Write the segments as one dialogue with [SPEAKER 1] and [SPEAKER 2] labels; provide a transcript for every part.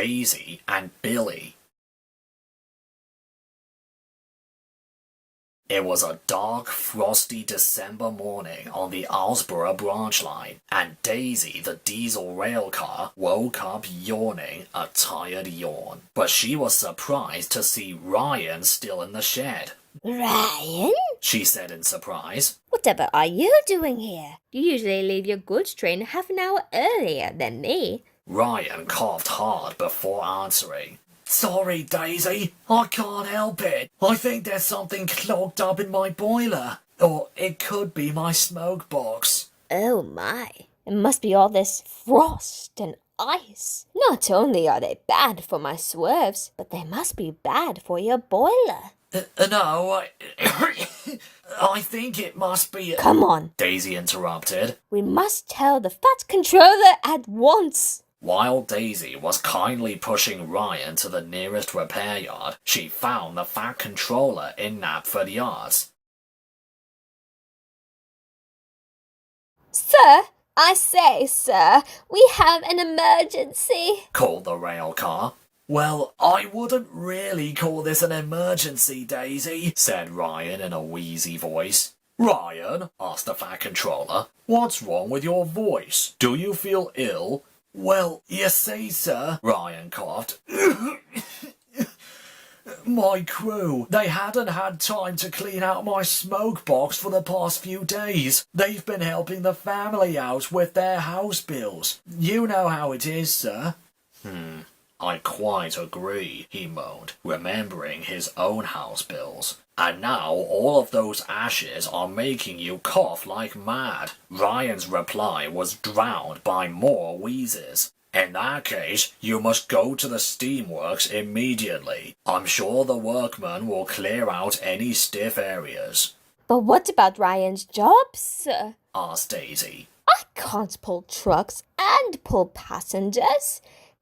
[SPEAKER 1] Daisy and Billy. It was a dark, frosty December morning on the Harwick Branch Line, and Daisy, the diesel rail car, woke up yawning a tired yawn. But she was surprised to see Ryan still in the shed.
[SPEAKER 2] Ryan?
[SPEAKER 1] She said in surprise.
[SPEAKER 2] Whatever are you doing here? You usually leave your goods train half an hour earlier than me.
[SPEAKER 1] Ryan coughed hard before answering. Sorry, Daisy, I can't help it. I think there's something clogged up in my boiler. Or it could be my smokebox.
[SPEAKER 2] Oh my, it must be all this frost and ice. Not only are they bad for my swerves, but they must be bad for your boiler.
[SPEAKER 1] No, I think it must be...
[SPEAKER 2] Come on,
[SPEAKER 1] Daisy interrupted.
[SPEAKER 2] We must tell the fat controller at once.
[SPEAKER 1] While Daisy was kindly pushing Ryan to the nearest repair yard, she found the fat controller in Knapford Yards.
[SPEAKER 2] Sir, I say, sir, we have an emergency,
[SPEAKER 1] called the rail car. Well, I wouldn't really call this an emergency, Daisy, said Ryan in a wheezy voice. Ryan, asked the fat controller, what's wrong with your voice? Do you feel ill? Well, you see, sir, Ryan coughed. My crew, they hadn't had time to clean out my smokebox for the past few days. They've been helping the family out with their house bills. You know how it is, sir. I quite agree, he moaned, remembering his own house bills. And now all of those ashes are making you cough like mad. Ryan's reply was drowned by more wheezes. In that case, you must go to the Steamworks immediately. I'm sure the workmen will clear out any stiff areas.
[SPEAKER 2] But what about Ryan's job, sir?
[SPEAKER 1] Asked Daisy.
[SPEAKER 2] I can't pull trucks and pull passengers.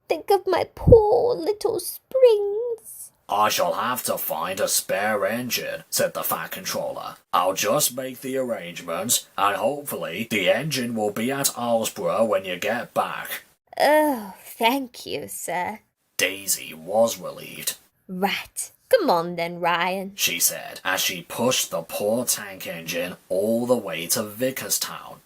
[SPEAKER 2] Think of my poor little springs.
[SPEAKER 1] I shall have to find a spare engine, said the fat controller. I'll just make the arrangements, and hopefully the engine will be at Harwick when you get back.
[SPEAKER 2] Oh, thank you, sir.
[SPEAKER 1] Daisy was relieved.
[SPEAKER 2] Right. Come on then, Ryan,
[SPEAKER 1] she said, as she pushed the poor tank engine all the way to Vickerstown.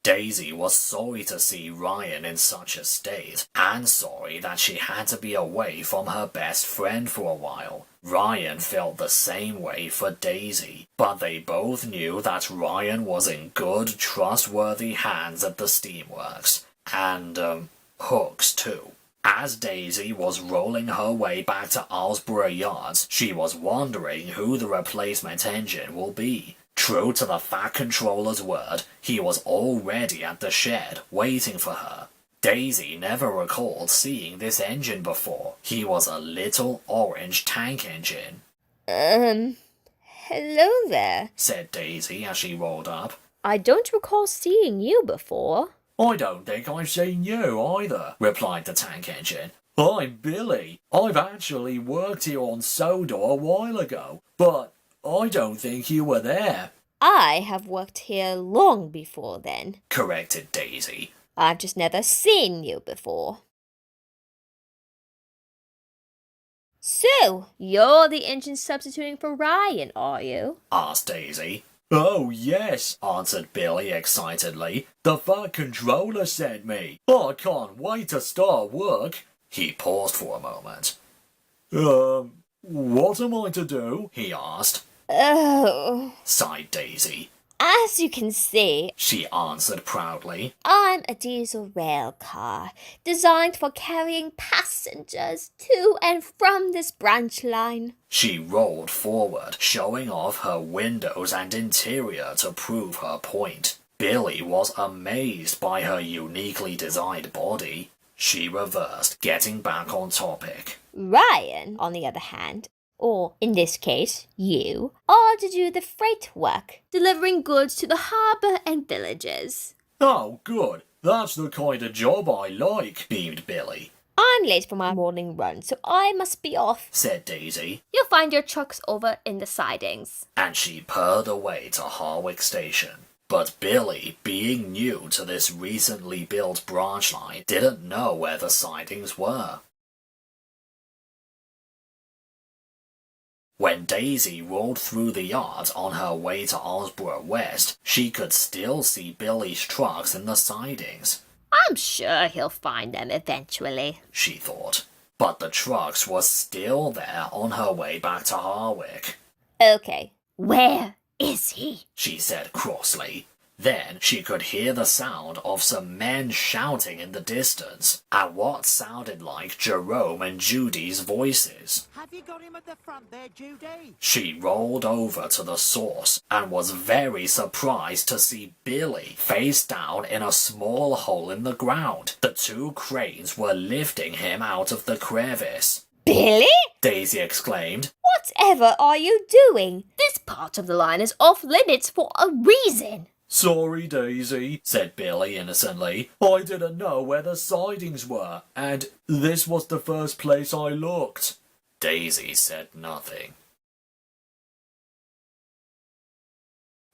[SPEAKER 1] Daisy was sorry to see Ryan in such a state, and sorry that she had to be away from her best friend for a while. Ryan felt the same way for Daisy, but they both knew that Ryan was in good, trustworthy hands at the Steamworks, and, Hooks too. As Daisy was rolling her way back to Harwick Yards, she was wondering who the replacement engine will be. True to the fat controller's word, he was already at the shed, waiting for her. Daisy never recalled seeing this engine before. He was a little orange tank engine.
[SPEAKER 2] Hello there,
[SPEAKER 1] said Daisy as she rolled up.
[SPEAKER 2] I don't recall seeing you before.
[SPEAKER 1] I don't think I've seen you either, replied the tank engine. I'm Billy. I've actually worked here on Sodor a while ago, but I don't think you were there.
[SPEAKER 2] I have worked here long before then,
[SPEAKER 1] corrected Daisy.
[SPEAKER 2] I've just never seen you before. So, you're the engine substituting for Ryan, are you?
[SPEAKER 1] asked Daisy. Oh, yes, answered Billy excitedly. The fat controller sent me. I can't wait to start work. He paused for a moment. What am I to do? he asked.
[SPEAKER 2] Oh,
[SPEAKER 1] sighed Daisy.
[SPEAKER 2] As you can see,
[SPEAKER 1] she answered proudly,
[SPEAKER 2] I'm a diesel rail car designed for carrying passengers to and from this branch line.
[SPEAKER 1] She rolled forward, showing off her windows and interior to prove her point. Billy was amazed by her uniquely designed body. She reversed, getting back on topic.
[SPEAKER 2] Ryan, on the other hand, or in this case, you, are to do the freight work, delivering goods to the harbour and villages.
[SPEAKER 1] Oh, good. That's the kind of job I like, beamed Billy.
[SPEAKER 2] I'm late for my morning run, so I must be off,
[SPEAKER 1] said Daisy.
[SPEAKER 2] You'll find your trucks over in the sidings.
[SPEAKER 1] And she purred away to Harwick Station. But Billy, being new to this recently built branch line, didn't know where the sidings were. When Daisy rolled through the yard on her way to Osborough West, she could still see Billy's trucks in the sidings.
[SPEAKER 2] I'm sure he'll find them eventually,
[SPEAKER 1] she thought. But the trucks were still there on her way back to Harwick.
[SPEAKER 2] Okay, where is he?
[SPEAKER 1] She said crossly. Then she could hear the sound of some men shouting in the distance, and what sounded like Jerome and Judy's voices.
[SPEAKER 3] Have you got him at the front there, Judy?
[SPEAKER 1] She rolled over to the source and was very surprised to see Billy face down in a small hole in the ground. The two cranes were lifting him out of the crevice.
[SPEAKER 2] Billy?
[SPEAKER 1] Daisy exclaimed.
[SPEAKER 2] Whatever are you doing? This part of the line is off limits for a reason.
[SPEAKER 1] Sorry, Daisy, said Billy innocently. I didn't know where the sidings were, and this was the first place I looked. Daisy said nothing.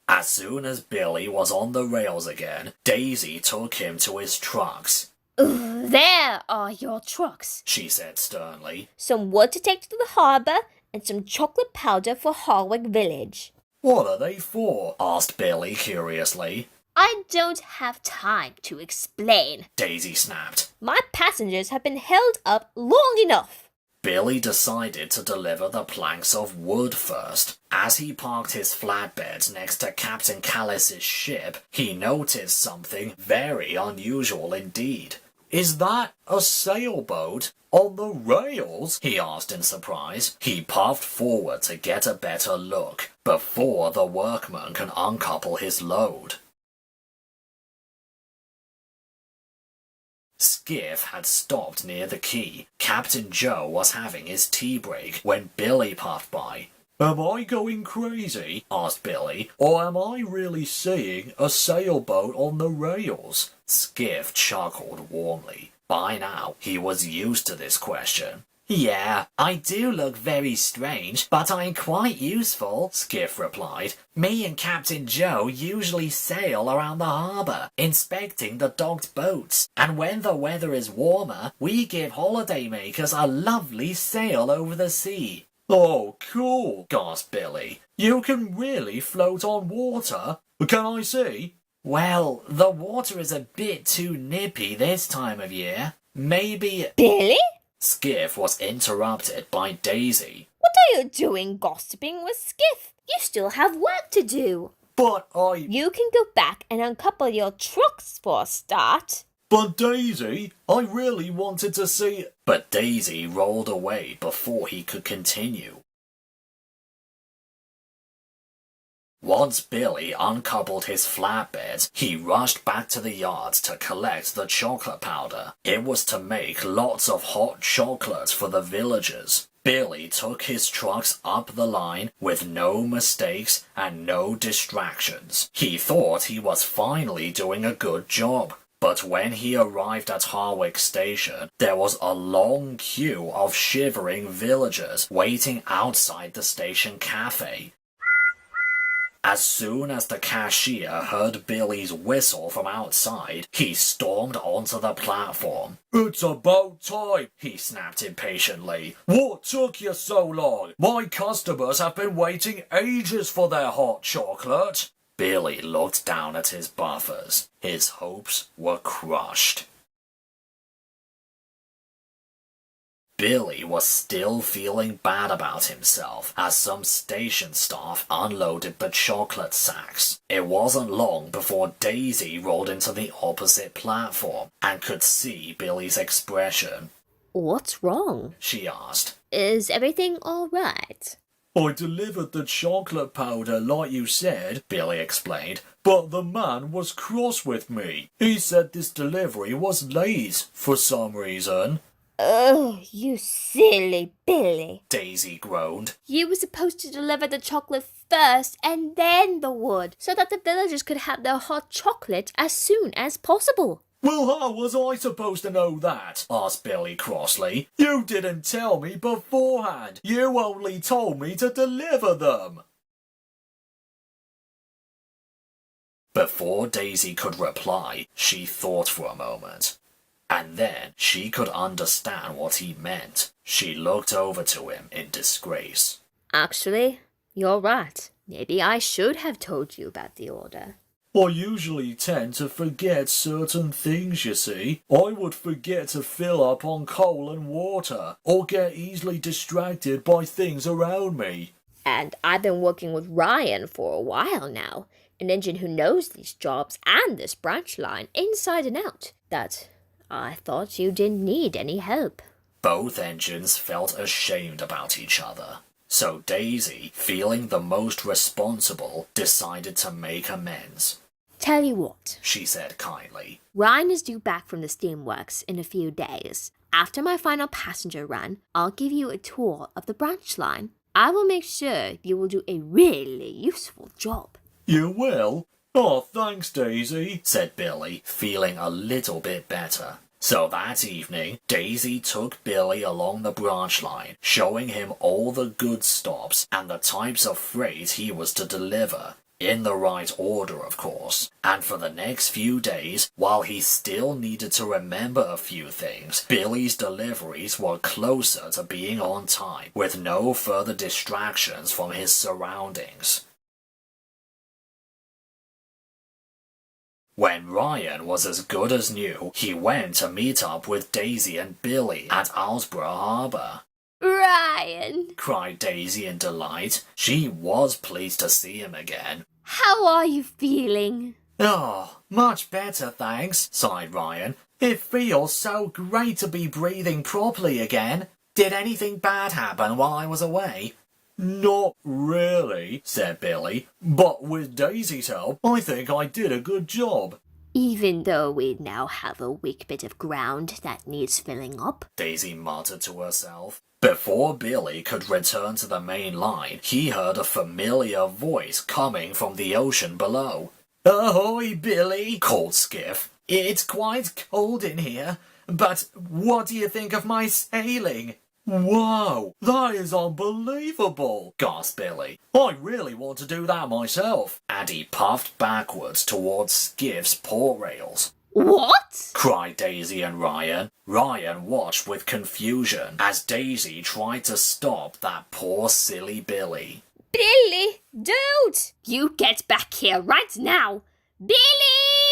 [SPEAKER 1] As soon as Billy was on the rails again, Daisy took him to his trucks.
[SPEAKER 2] There are your trucks,
[SPEAKER 1] she said sternly.
[SPEAKER 2] Some wood to take to the harbour and some chocolate powder for Harwick Village.
[SPEAKER 1] What are they for? Asked Billy curiously.
[SPEAKER 2] I don't have time to explain,
[SPEAKER 1] Daisy snapped.
[SPEAKER 2] My passengers have been held up long enough.
[SPEAKER 1] Billy decided to deliver the planks of wood first. As he parked his flatbed next to Captain Callis's ship, he noticed something very unusual indeed. Is that a sailboat on the rails? He asked in surprise. He puffed forward to get a better look before the workman can uncouple his load. Skiff had stopped near the quay. Captain Joe was having his tea break when Billy puffed by. Am I going crazy? Asked Billy, or am I really seeing a sailboat on the rails? Skiff chuckled warmly. By now, he was used to this question. Yeah, I do look very strange, but I'm quite useful, Skiff replied. Me and Captain Joe usually sail around the harbour, inspecting the docked boats, and when the weather is warmer, we give holidaymakers a lovely sail over the sea. Oh, cool, gasped Billy. You can really float on water? Can I see? Well, the water is a bit too nippy this time of year. Maybe...
[SPEAKER 2] Billy?
[SPEAKER 1] Skiff was interrupted by Daisy.
[SPEAKER 2] What are you doing gossiping with Skiff? You still have work to do.
[SPEAKER 1] But
[SPEAKER 2] You can go back and uncouple your trucks for a start.
[SPEAKER 1] But Daisy, I really wanted to see... But Daisy rolled away before he could continue. Once Billy uncoupled his flatbed, he rushed back to the yard to collect the chocolate powder. It was to make lots of hot chocolate for the villagers. Billy took his trucks up the line with no mistakes and no distractions. He thought he was finally doing a good job. But when he arrived at Harwick Station, there was a long queue of shivering villagers waiting outside the station cafe. As soon as the cashier heard Billy's whistle from outside, he stormed onto the platform. It's about time, he snapped impatiently. What took you so long? My customers have been waiting ages for their hot chocolate. Billy looked down at his buffers. His hopes were crushed. Billy was still feeling bad about himself as some station staff unloaded the chocolate sacks. It wasn't long before Daisy rolled into the opposite platform and could see Billy's expression.
[SPEAKER 2] What's wrong?
[SPEAKER 1] She asked.
[SPEAKER 2] Is everything all right?
[SPEAKER 1] I delivered the chocolate powder like you said, Billy explained, but the man was cross with me. He said this delivery was late for some reason.
[SPEAKER 2] Oh, you silly Billy,
[SPEAKER 1] Daisy groaned.
[SPEAKER 2] You were supposed to deliver the chocolate first and then the wood, so that the villagers could have their hot chocolate as soon as possible.
[SPEAKER 1] Well, how was I supposed to know that? Asked Billy crossly. You didn't tell me beforehand. You only told me to deliver them. Before Daisy could reply, she thought for a moment. And then she could understand what he meant. She looked over to him in disgrace.
[SPEAKER 2] Actually, you're right. Maybe I should have told you about the order.
[SPEAKER 1] I usually tend to forget certain things, you see. I would forget to fill up on coal and water, or get easily distracted by things around me.
[SPEAKER 2] And I've been working with Ryan for a while now, an engine who knows these jobs and this branch line inside and out. That I thought you didn't need any help.
[SPEAKER 1] Both engines felt ashamed about each other. So Daisy, feeling the most responsible, decided to make amends.
[SPEAKER 2] Tell you what,
[SPEAKER 1] She said kindly.
[SPEAKER 2] Ryan is due back from the Steamworks in a few days. After my final passenger run, I'll give you a tour of the branch line. I will make sure you will do a really useful job.
[SPEAKER 1] You will? Oh, thanks, Daisy, said Billy, feeling a little bit better. So that evening, Daisy took Billy along the branch line, showing him all the good stops and the types of freight he was to deliver. In the right order, of course. And for the next few days, while he still needed to remember a few things, Billy's deliveries were closer to being on time, with no further distractions from his surroundings. When Ryan was as good as new, he went to meet up with Daisy and Billy at Owlsborough Harbour.
[SPEAKER 2] Ryan!
[SPEAKER 1] Cried Daisy in delight. She was pleased to see him again.
[SPEAKER 2] How are you feeling?
[SPEAKER 1] Oh, much better, thanks, sighed Ryan. It feels so great to be breathing properly again. Did anything bad happen while I was away? Not really, said Billy, but with Daisy's help, I think I did a good job.
[SPEAKER 2] Even though we now have a weak bit of ground that needs filling up,
[SPEAKER 1] Daisy muttered to herself. Before Billy could return to the main line, he heard a familiar voice coming from the ocean below. Ahoy, Billy, called Skiff. It's quite cold in here, but what do you think of my sailing? Wow, that is unbelievable, gasped Billy. I really want to do that myself. And he puffed backwards towards Skiff's port rails.
[SPEAKER 2] What?
[SPEAKER 1] Cried Daisy and Ryan. Ryan watched with confusion as Daisy tried to stop that poor silly Billy.
[SPEAKER 2] Billy, don't! You get back here right now! Billy!